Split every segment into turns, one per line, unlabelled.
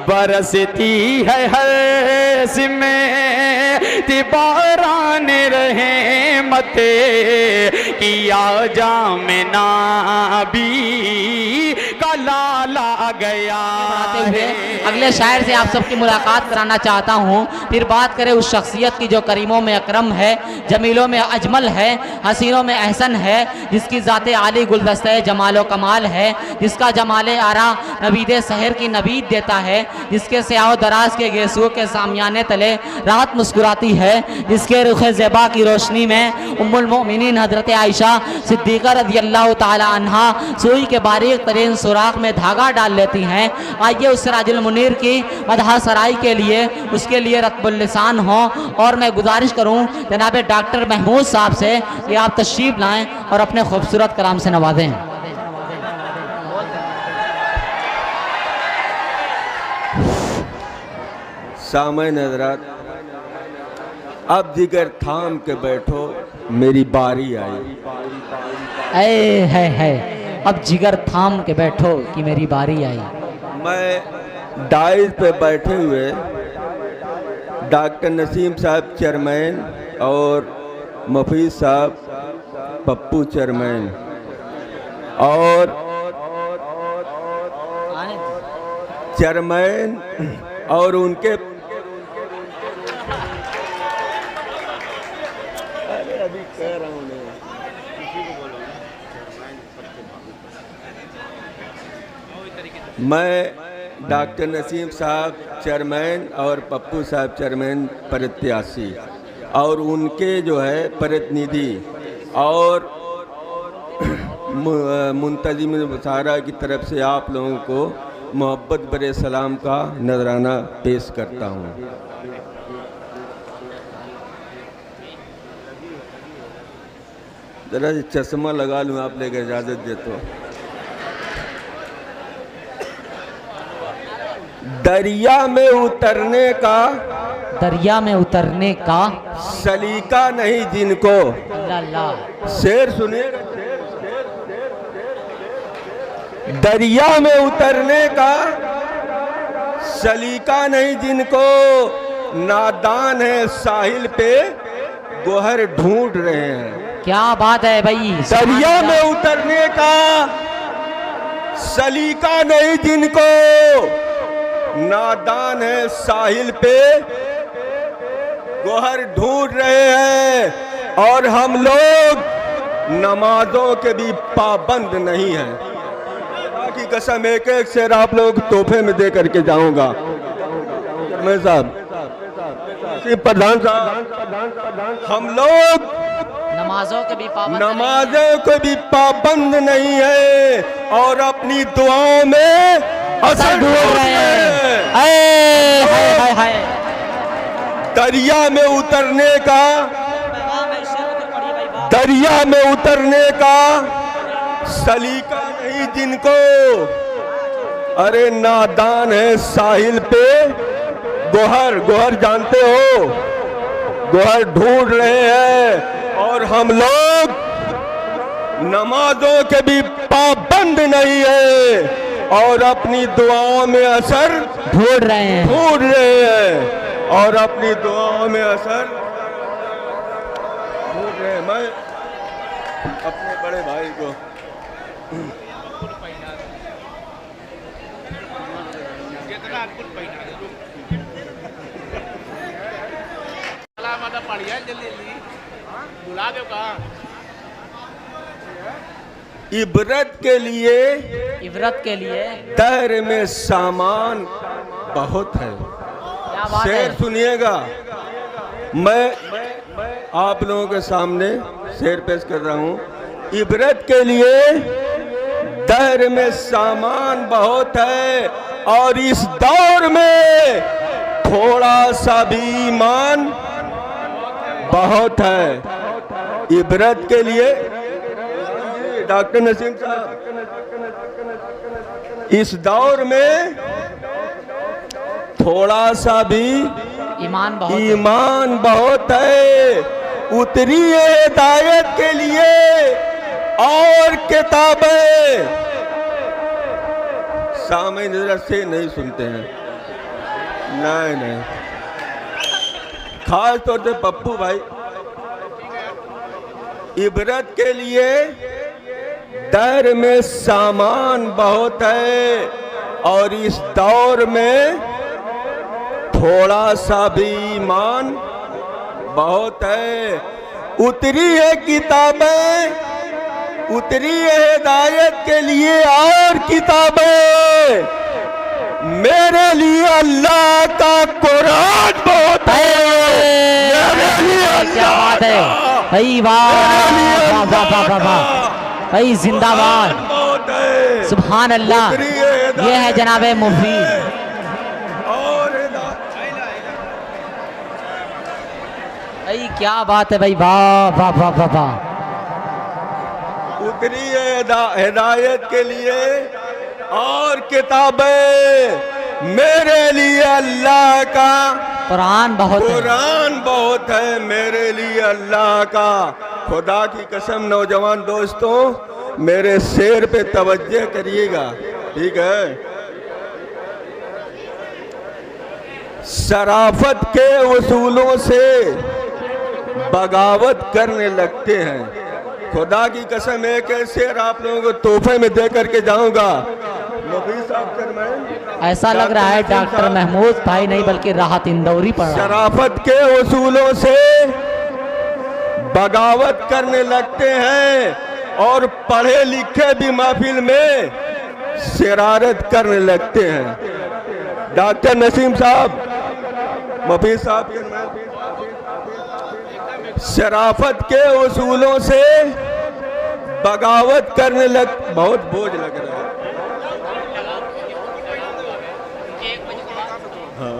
बरसती है हर में तिबारान रहे मते किया जाम नाबी का लाला गया है।
अगले शायर से आप सबकी मुलाकात कराना चाहता हूँ। फिर बात करें उस शख्सियत की जो करीमों में अकरम है, जमीलों में अजमल है, हसीनों में एहसन है, जिसकी ज़ाते आली गुलदस्ते जमालो कमाल है, जिसका जमाले आरा नवीद सहर की नवीद देता है, जिसके स्याह दराज के गेसुओं के सामियाने तले रात मुस्कुराती है, जिसके रुख ज़ेबा की रोशनी में उम्मुल मोमिनीन हज़रत आयशा सिद्दीक़ा रज़ियल्लाहु ताला अन्हा सुई के बारीक तरीन सुराख में धागा डाल लेती हैं। आइए उस सिराजुल मुनीर की मदहा सराई के लिए उसके लिए रत्बुल लिसान हो, और मैं गुजारिश करूं जनाब डॉक्टर महमूद साहब से कि आप तशरीफ़ लाएं और अपने खूबसूरत कलाम से नवाजें।
सामईन हज़रात, अब जिगर थाम के बैठो मेरी बारी आई।
है अब जिगर थाम के बैठो कि मेरी बारी आई।
मैं डाइस पे बैठे हुए डॉक्टर नसीम साहब चेयरमैन और मफीज साहब पप्पू चेयरमैन और चेयरमैन और उनके अभी कह रहा हूँ मैं डॉक्टर नसीम साहब चेयरमैन और पप्पू साहब चेयरमैन प्रत्याशी और उनके जो है प्रतिनिधि और मुंतजिम मुशारा की तरफ से आप लोगों को मोहब्बत बरे सलाम का नजराना पेश करता हूँ। ज़रा चश्मा लगा लूँ, आप लेकर इजाज़त दे तो। दरिया में उतरने का सलीका नहीं जिनको, शेर सुनिएगा। दरिया में उतरने का सलीका नहीं जिनको, नादान है साहिल पे गोहर ढूंढ रहे हैं।
क्या बात है भाई।
दरिया में उतरने का सलीका नहीं जिनको, नादान है साहिल पे गोहर ढूंढ रहे हैं, और हम लोग नमाजों के भी पाबंद नहीं हैं। की कसम एक एक शेर आप लोग तोहफे में दे करके जाऊंगा। मैं साहब प्रधान साहब, हम लोग
नमाजों
के भी पाबंद नहीं है और अपनी दुआओं में असर ढूंढ रहे हैं। दरिया में उतरने का सलीका नहीं जिनको, अरे नादान है साहिल पे गोहर जानते हो, गोहर ढूंढ रहे हैं, और हम लोग नमाजों के भी पाबंद नहीं है और अपनी दुआओं में असर
ढूंढ रहे हैं
और अपनी दुआओं में असर ढूंढ रहे हैं। मैं अपने बड़े भाई को इबरत के लिए दहर में सामान बहुत है। शेर सुनिएगा, मैं आप लोगों के सामने शेर पेश कर रहा हूँ। इबरत के लिए दहर में सामान बहुत है, और इस दौर में थोड़ा सा भी ईमान बहुत है। इबरत के लिए डॉक्टर नसीम साहब, इस दौर में थोड़ा सा भी ईमान बहुत है। उतरी है हिदायत के लिए और किताबें सामईन से नहीं सुनते हैं। नहीं नहीं, खास तौर से पप्पू भाई, इबरत के लिए दर में सामान बहुत है और इस दौर में थोड़ा सा भी ईमान बहुत है। उतरी है किताबें, उतरी है हिदायत के लिए और किताबें, मेरे लिए अल्लाह का कुरान बहुत है। मेरे लिए
क्या बात है भाई, वाह वाह वाह वाह वाह वाह भाई, जिंदाबाद,
बहुत है।
सुभान अल्लाह। ये है जनाब मुफीद।
और
भाई क्या बात है भाई, वाह वाह वाह वाह वाह।
उतरी है हिदायत के लिए और किताबें, मेरे लिए अल्लाह का
कुरान बहुत है।
कुरान बहुत है, मेरे लिए अल्लाह का। खुदा की कसम नौजवान दोस्तों, मेरे शेर पे तवज्जो करिएगा, ठीक है। शराफत के उसूलों से बगावत करने लगते हैं। खुदा की कसम, एक शेर आप लोगों को तोहफे में दे करके जाऊंगा। नबी साहब फरमाएं,
ऐसा लग रहा है डॉक्टर महमूद भाई नहीं बल्कि राहत इंदौरी पढ़ रहा है।
शराफत के उसूलों से बगावत करने लगते हैं और पढ़े लिखे भी महफिल में शरारत करने लगते हैं। डॉक्टर नसीम साहब, मफीज साहब के शराफत के उसूलों से बगावत करने लग, बहुत बोझ लग रहा है। हाँ,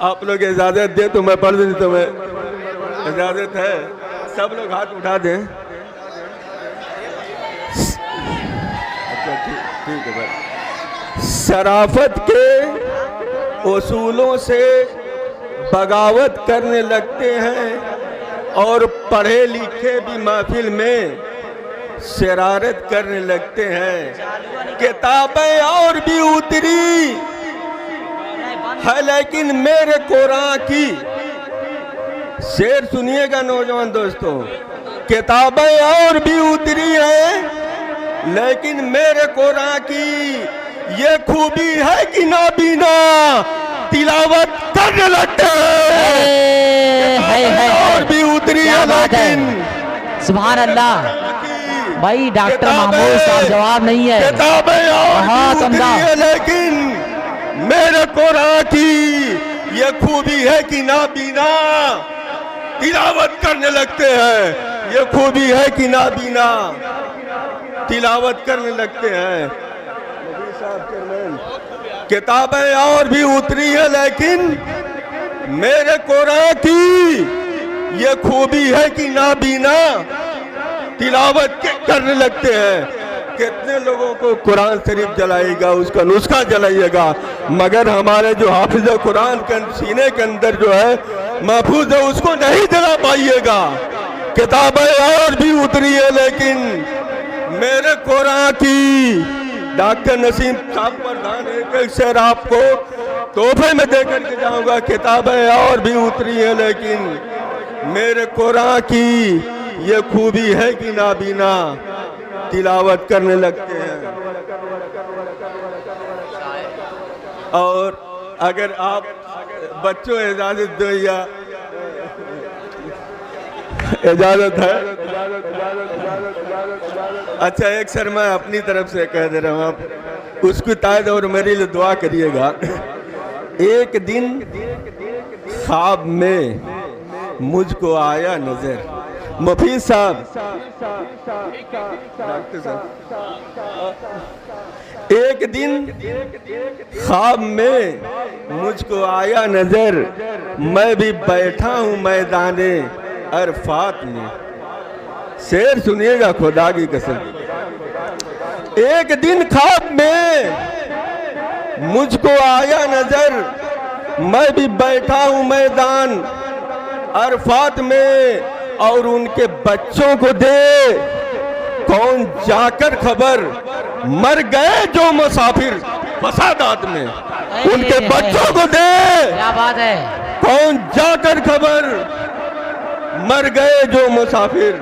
आप लोग इजाजत दे तो मैं पढ़ दूं, तो मैं इजाजत है, सब लोग हाथ उठा दें। अच्छा ठीक है भाई। शराफत के उसूलों से बगावत करने लगते हैं और पढ़े लिखे भी महफिल में शरारत करने लगते हैं। किताबें और भी उतरी है लेकिन मेरे कुरान की, शेर सुनिएगा नौजवान दोस्तों, किताबें और भी उतरी है लेकिन मेरे कुरान की ये खूबी है कि नाबीना तिलावत करने लगते हैं। और भी उतरी है लेकिन,
सुभान अल्लाह भाई, डॉक्टर महमूद साहब जवाब नहीं है।
किताबें और भी उतरी है लेकिन मेरे कुरान की ये खूबी है कि नाबीना तिलावत करने लगते हैं। ये खूबी है कि नाबीना तिलावत करने लगते हैं। किताबें और भी उतरी है लेकिन मेरे कुरान की ये खूबी है कि नाबीना तिलावत करने लगते हैं। कितने लोगों को कुरान शरीफ जलाएगा, उसका नुस्खा जलाइएगा, मगर हमारे जो हाफिज कुरान के सीने के अंदर जो है महफूज है उसको नहीं जला पाइएगा। किताबें और भी उतरी है लेकिन मेरे कुरान की, डॉक्टर नसीम साहब प्रधान एक शेर आपको तोहफे में दे करके जाऊंगा। किताबें और भी उतरी है लेकिन मेरे कुरान की ये खूबी है कि नाबीना तिलावत करने लगते हैं। और अगर आप बच्चों इजाजत दो या इजाजत है, अच्छा एक सर मैं अपनी तरफ से कह दे रहा हूँ, आप उसकी तायद और मेरे लिए दुआ करिएगा। एक दिन ख्वाब में मुझको आया नजर, मफीज साहब, डॉक्टर साहब, एक दिन ख्वाब में मुझको आया नजर, मैं भी बैठा हूँ मैदाने अरफात में। शेर सुनिएगा खुदा की कसम। एक दिन ख्वाब में मुझको आया नजर, मैं भी बैठा हूँ मैदान अरफात में, और उनके बच्चों को दे कौन जाकर खबर मर गए जो मुसाफिर फसादात में, उनके बच्चों को दे।
क्या बात है।
कौन जाकर खबर, मर गए जो मुसाफिर।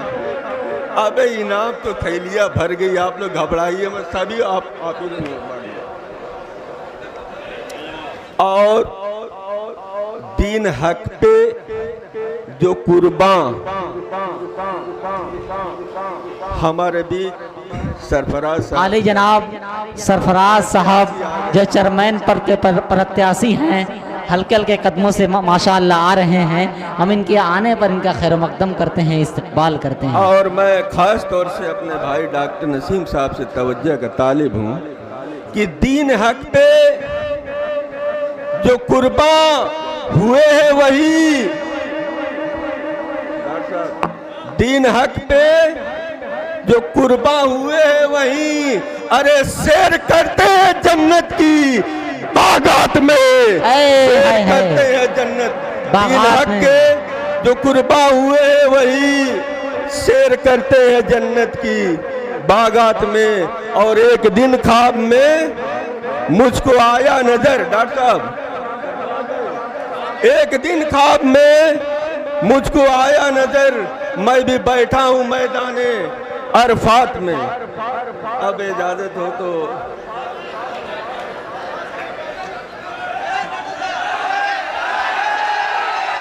अबे इनाम तो थैलियां भर गई, आप लोग घबराइए मत, सभी आप ही नहीं घबराइए। और दीन हक पे जो कुर्बान हमारे बीच सरफराज साहब,
आली जनाब सरफराज साहब जो चेयरमैन पर के प्रत्याशी हैं, हल्के हल्के कदमों से माशाअल्लाह आ रहे हैं। हम इनके आने पर इनका खैर मकदम करते हैं, इस्तकबाल करते हैं।
और मैं खास तौर से अपने भाई डॉक्टर नसीम साहब से तवज्जो का तालिब हूँ कि दीन हक पे जो कुर्बान हुए हैं वही, दीन हक पे जो कुर्बान हुए हैं वही, अरे शेर करते हैं जन्नत की बागात में, शेर करते हैं जन्नत दीन हक के जो कुर्बान हुए हैं वही, शेर करते हैं जन्नत की बागात में। और एक दिन ख्वाब में मुझको आया नजर, डॉक्टर साहब एक दिन ख्वाब में मुझको आया नजर, मैं भी बैठा हूं मैदाने अरफात में। अब इजाजत हो तो